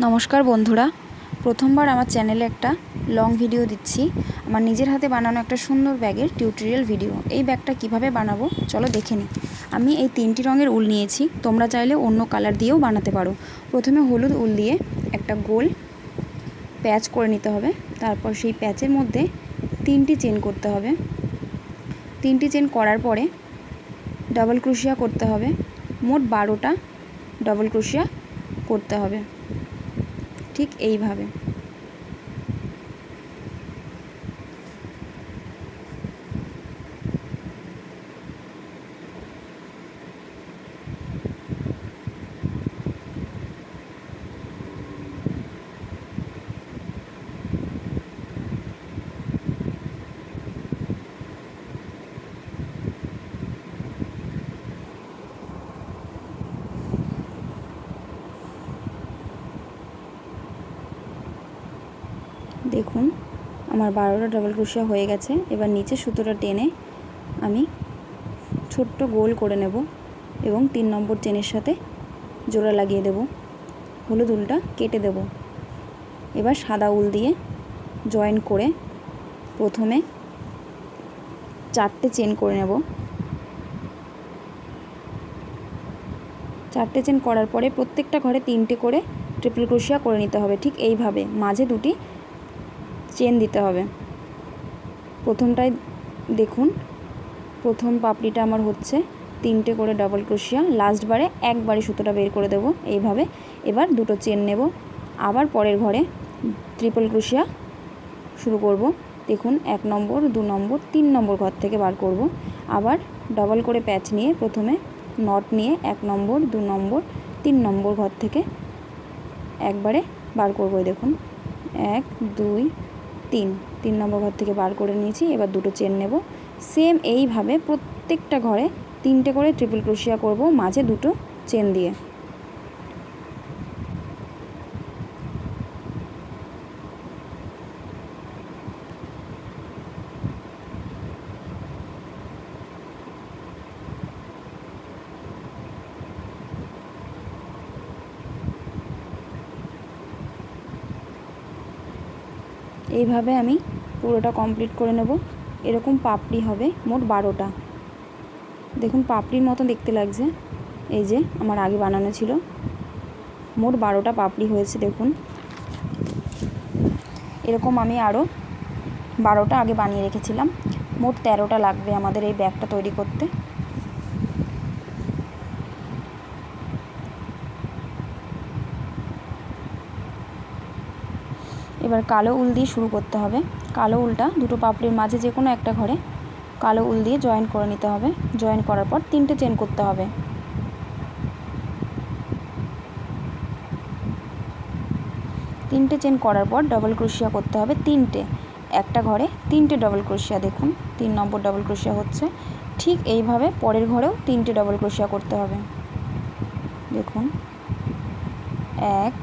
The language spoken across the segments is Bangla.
নমস্কার বন্ধুরা, প্রথমবার আমার চ্যানেলে একটা লং ভিডিও দিচ্ছি। আমার নিজের হাতে বানানো একটা সুন্দর ব্যাগের টিউটোরিয়াল ভিডিও। এই ব্যাগটা কিভাবে বানাবো চলো দেখে নিই। আমি এই 3টি রঙের উল নিয়েছি, তোমরা চাইলে অন্য কালার দিয়েও বানাতে পারো। প্রথমে হলুদ উল দিয়ে একটা গোল প্যাচ করে নিতে হবে। তারপর সেই প্যাচের মধ্যে 3টি চেন করতে হবে। 3টি চেন করার পরে ডাবল ক্রোশিয়া করতে হবে। মোট 12টা ডাবল ক্রোশিয়া করতে হবে, ঠিক এইভাবে। দেখুন আমার 12টা ডাবল ক্রোশিয়া হয়ে গেছে। এবার নিচে সুতোটা টেনে আমি ছোট্ট গোল করে নেব এবং 3 নম্বর চেনের সাথে জোড়া লাগিয়ে দেব। হলুদ উলটা কেটে দেব। এবার সাদা উল দিয়ে জয়েন করে প্রথমে 4টে চেন করে নেব। 4টে চেন করার পরে প্রত্যেকটা ঘরে 3টে করে ট্রিপল ক্রোশিয়া করে নিতে হবে, ঠিক এইভাবে। মাঝে 2টি চেন দিতে হবে। প্রথমটায় দেখুন, প্রথম পাপড়িটা আমার হচ্ছে 3টে করে ডাবল ক্রোশিয়া। লাস্ট বারে একবারে সুতোটা বের করে দেব এইভাবে। এবার 2টো চেন নেব, আবার পরের ঘরে ট্রিপল ক্রোশিয়া শুরু করব। দেখুন 1 নম্বর, 2 নম্বর, 3 নম্বর ঘর থেকে বার করব। আবার ডাবল করে প্যাচ নিয়ে প্রথমে নট নিয়ে 1 নম্বর, 2 নম্বর, 3 নম্বর ঘর থেকে একবারে বার করব। দেখুন 1 2 3 নম্বর ঘর থেকে বার করে নিয়েছি। এবার 2টো চেন নেব। সেম এইভাবে প্রত্যেকটা ঘরে 3টে করে ট্রিপল ক্রোশিয়া করব, মাঝে 2টো চেন দিয়ে। এইভাবে আমি পুরোটা কমপ্লিট করে নেব। এরকম পাপড়ি হবে মোট 12টা। দেখুন পাপড়ির মতো দেখতে লাগছে। এই যে আমার আগে বানানো ছিল, মোট 12টা পাপড়ি হয়েছে। দেখুন এরকম আমি আরও 12টা আগে বানিয়ে রেখেছিলাম। মোট 13টা লাগবে আমাদের এই ব্যাগটা তৈরি করতে। এবার কালো উল দিয়ে শুরু করতে হবে। কালো উলটা 2টো পাপড়ির মাঝে যে কোনো একটা ঘরে কালো উল দিয়ে জয়েন করে নিতে হবে। জয়েন করার পর 3টে চেন করতে হবে। 3টে চেন করার পর ডাবল ক্রোশিয়া করতে হবে 3টে। একটা ঘরে 3টে ডাবল ক্রোশিয়া। দেখুন 3 নম্বর ডাবল ক্রোশিয়া হচ্ছে। ঠিক এইভাবে পরের ঘরেও 3টে ডাবল ক্রোশিয়া করতে হবে। দেখুন 1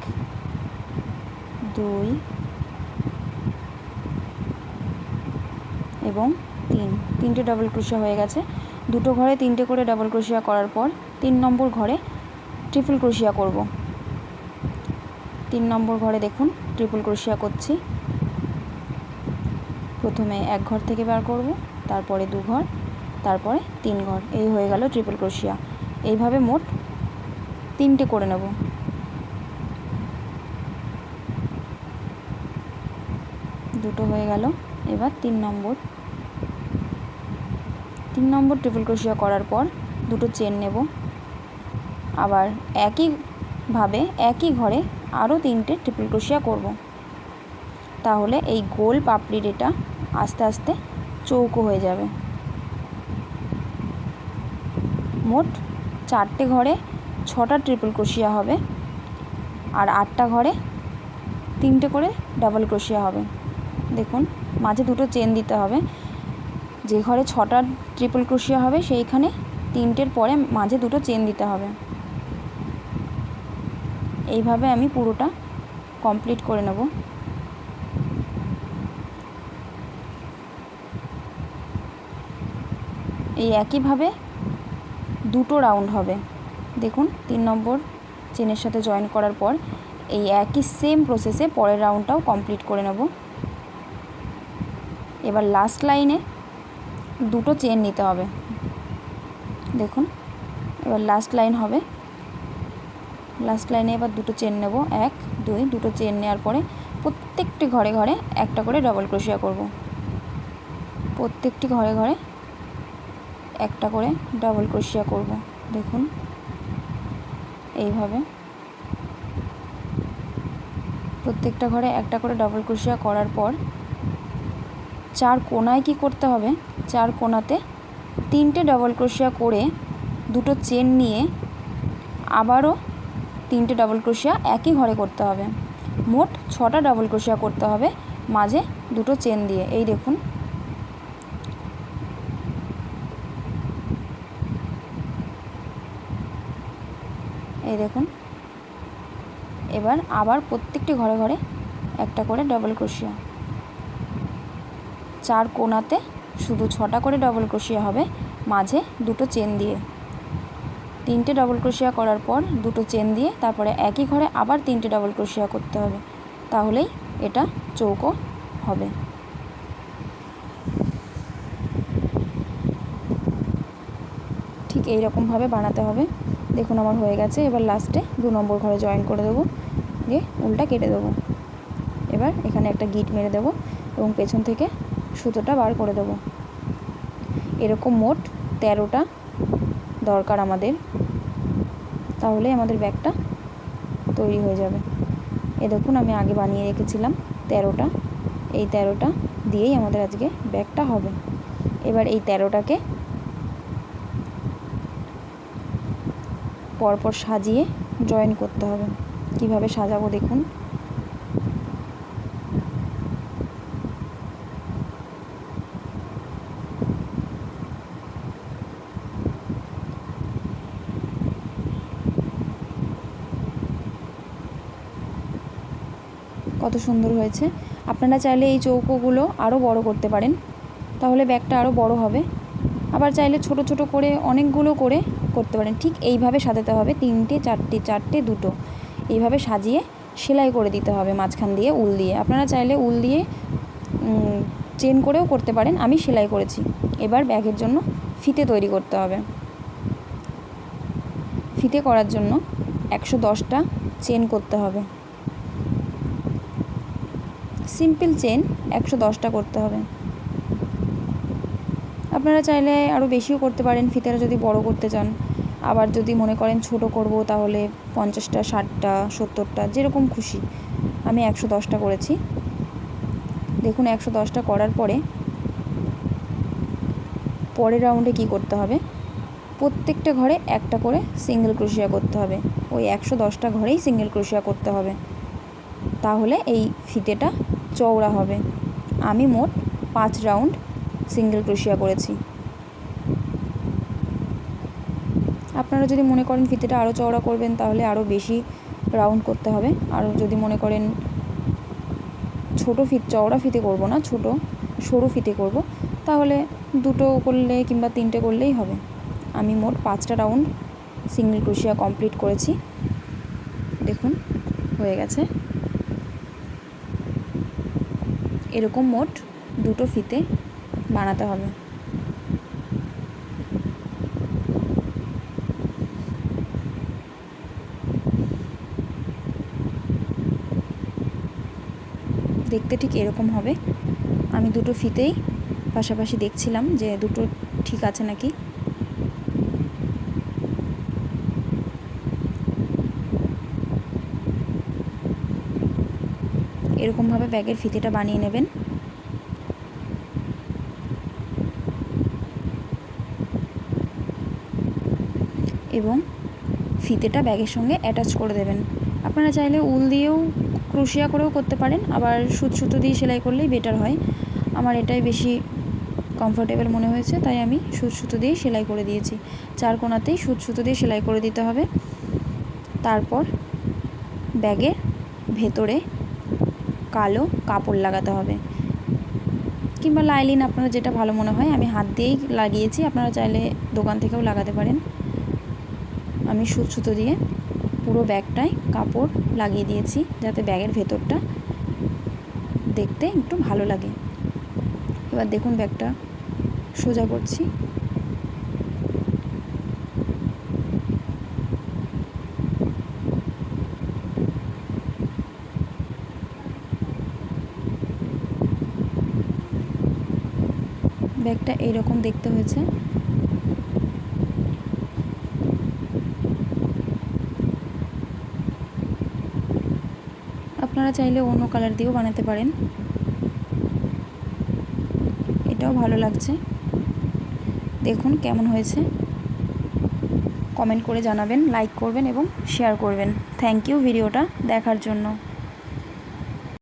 2 এবং 3টে ডাবল ক্রোশিয়া হয়ে গেছে। 2টো ঘরে 3টে করে ডাবল ক্রোশিয়া করার পর 3 নম্বর ঘরে ট্রিপল ক্রোশিয়া করব। 3 নম্বর ঘরে দেখুন ট্রিপল ক্রোশিয়া করছি। প্রথমে 1 ঘর থেকে বার করব, তারপরে 2 ঘর, তারপরে 3 ঘর। এই হয়ে গেল ট্রিপল ক্রোশিয়া। এইভাবে মোট 3টে করে নেব। দুটো হয়ে গেল। এবার 3 নম্বর ট্রিপল ক্রোশিয়া করার পর 2টো চেন নেব। আবার একইভাবে একই ঘরে আরও 3টে ট্রিপল ক্রোশিয়া করব। তাহলে এই গোল পাপড়ির এটা আস্তে আস্তে চৌকো হয়ে যাবে। মোট 4টে ঘরে 6টা ট্রিপল ক্রোশিয়া হবে, আর 8টা ঘরে 3টে করে ডাবল ক্রোশিয়া হবে। দেখুন মাঝে 2টো চেন দিতে হবে। যে ঘরে 6টা ট্রিপল ক্রোশিয়া হবে সেইখানে 3টের পরে মাঝে 2টো চেন দিতে হবে। এইভাবে আমি পুরোটা কমপ্লিট করে নেব। এই একইভাবে 2টো রাউন্ড হবে। দেখুন 3 নম্বর চেনের সাথে জয়েন করার পর এই একই সেম প্রসেসে পরের রাউন্ডটাও কমপ্লিট করে নেব। এবার লাস্ট লাইনে দুটো চেন নিতে হবে। দেখুন এবার লাস্ট লাইন হবে, লাস্ট লাইনে এবার দুটো চেন নেব, 1 2, দুটো চেন নেওয়ার পরে প্রত্যেকটি ঘরে ঘরে একটা করে ডবল ক্রোশিয়া করব। প্রত্যেকটি ঘরে ঘরে একটা করে ডবল ক্রোশিয়া করব। দেখুন এইভাবে প্রত্যেকটা ঘরে একটা করে ডবল ক্রোশিয়া করার পর 4 কোণায় কি করতে হবে, 4 কোণাতে 3টে ডবল ক্রোশিয়া করে দুটো চেন নিয়ে আবারও 3টে ডবল ক্রোশিয়া একই ঘরে করতে হবে। মোট 6টা ডবল ক্রোশিয়া করতে হবে মাঝে দুটো চেন দিয়ে। এই দেখুন এই দেখুন এবার আবার প্রত্যেকটি ঘরে ঘরে একটা করে ডবল ক্রোশিয়া। 4 কোণাতে শুধু 6টা করে ডবল ক্রোশিয়া হবে মাঝে দুটো চেন দিয়ে। 3টে ডবল ক্রোশিয়া করার পর দুটো চেন দিয়ে তারপরে একই ঘরে আবার 3টে ডবল ক্রোশিয়া করতে হবে, তাহলেই এটা চৌকো হবে। ঠিক এই রকমভাবে বানাতে হবে। দেখুন আমার হয়ে গেছে। এবার লাস্টে 2 নম্বর ঘরে জয়েন করে দেবো, দিয়ে উল্টা কেটে দেবো। এবার এখানে একটা গিট মেরে দেবো এবং পেছন থেকে সুতোটা বার করে দেবো। এরকম মোট 13টা দরকার আমাদের, তাহলে আমাদের ব্যাগটা তৈরি হয়ে যাবে। এ দেখুন আমি আগে বানিয়ে রেখেছিলাম 13টা, এই 13টা দিয়েই আমাদের আজকে ব্যাগটা হবে। এবার এই 13টাকে পরপর সাজিয়ে জয়েন করতে হবে। কিভাবে সাজাবো দেখুন। কত সুন্দর হয়েছে। আপনারা চাইলে এই চৌকোগুলো আরও বড় করতে পারেন, তাহলে ব্যাগটা আরও বড় হবে। আবার চাইলে ছোট ছোট করে অনেকগুলো করে করতে পারেন। ঠিক এইভাবে সাজাতে হবে, 3টে 4টে 4টে 2টো, এইভাবে সাজিয়ে সেলাই করে দিতে হবে মাঝখান দিয়ে উল দিয়ে। আপনারা চাইলে উল দিয়ে চেন করেও করতে পারেন, আমি সেলাই করেছি। এবার ব্যাগের জন্য ফিতে তৈরি করতে হবে। ফিতে করার জন্য 110টা চেন করতে হবে। সিম্পল চেন 110টা করতে হবে। আপনারা চাইলে আরও বেশিও করতে পারেন ফিতেটা যদি বড় করতে চান। আবার যদি মনে করেন ছোট করব তাহলে 50টা 60টা 70টা যেরকম খুশি। আমি 110টা করেছি। দেখুন 110টা করার পরে পরের রাউন্ডে কি করতে হবে, প্রত্যেকটা ঘরে একটা করে সিঙ্গেল ক্রোশিয়া করতে হবে। ওই 110টা ঘরেই সিঙ্গেল ক্রোশিয়া করতে হবে, তাহলে এই ফিতেটা চওড়া হবে। আমি মোট 5 রাউন্ড সিঙ্গেল ক্রোশিয়া করেছি। আপনারা যদি মনে করেন ফিতেটা আরও চওড়া করবেন তাহলে আরও বেশি রাউন্ড করতে হবে। আর যদি মনে করেন চওড়া ফিতে করব না, ছোট সরু ফিতে করব, তাহলে 2টো করলে কিংবা 3টে করলেই হবে। আমি মোট 5টা রাউন্ড সিঙ্গেল ক্রোশিয়া কমপ্লিট করেছি। দেখুন হয়ে গেছে। এরকম মোট 2টো ফিতে বানাতে হবে। দেখতে ঠিক এরকম হবে। আমি 2টো ফিতেই পাশাপাশি দেখছিলাম যে দুটো ঠিক আছে নাকি। এরকমভাবে ব্যাগের ফিতেটা বানিয়ে নেবেন। এবং ফিতেটা ব্যাগের সঙ্গে অ্যাটাচ করে দেবেন। আপনারা চাইলে উল দিয়েও ক্রোশিয়া করেও করতে পারেন, আবার সুতো দিয়ে সেলাই করলেই বেটার হয়। আমার এটাই বেশি কমফোর্টেবল মনে হয়েছে, তাই আমি সুতো দিয়ে সেলাই করে দিয়েছি। 4 কোণাতেই সুতো দিয়ে সেলাই করে দিতে হবে। তারপর ব্যাগের ভেতরে কালো কাপড় লাগাতে হবে, কিংবা লাইলিন আপনারা যেটা ভালো মনে হয়। আমি হাত দিয়েই লাগিয়েছি, আপনারা চাইলে দোকান থেকেও লাগাতে পারেন। আমি সুতো দিয়ে পুরো ব্যাগটায় কাপড় লাগিয়ে দিয়েছি যাতে ব্যাগের ভেতরটা দেখতে একটু ভালো লাগে। এবার দেখুন ব্যাগটা সোজা করছি। ব্যাগটা এইরকম দেখতে হয়েছে। আপনারা চাইলে অন্য কালার দিয়েও বানাতে পারেন, এটাও ভালো লাগছে। দেখুন কেমন হয়েছে, কমেন্ট করে জানাবেন, লাইক করবেন এবং শেয়ার করবেন। থ্যাংক ইউ ভিডিওটা দেখার জন্য।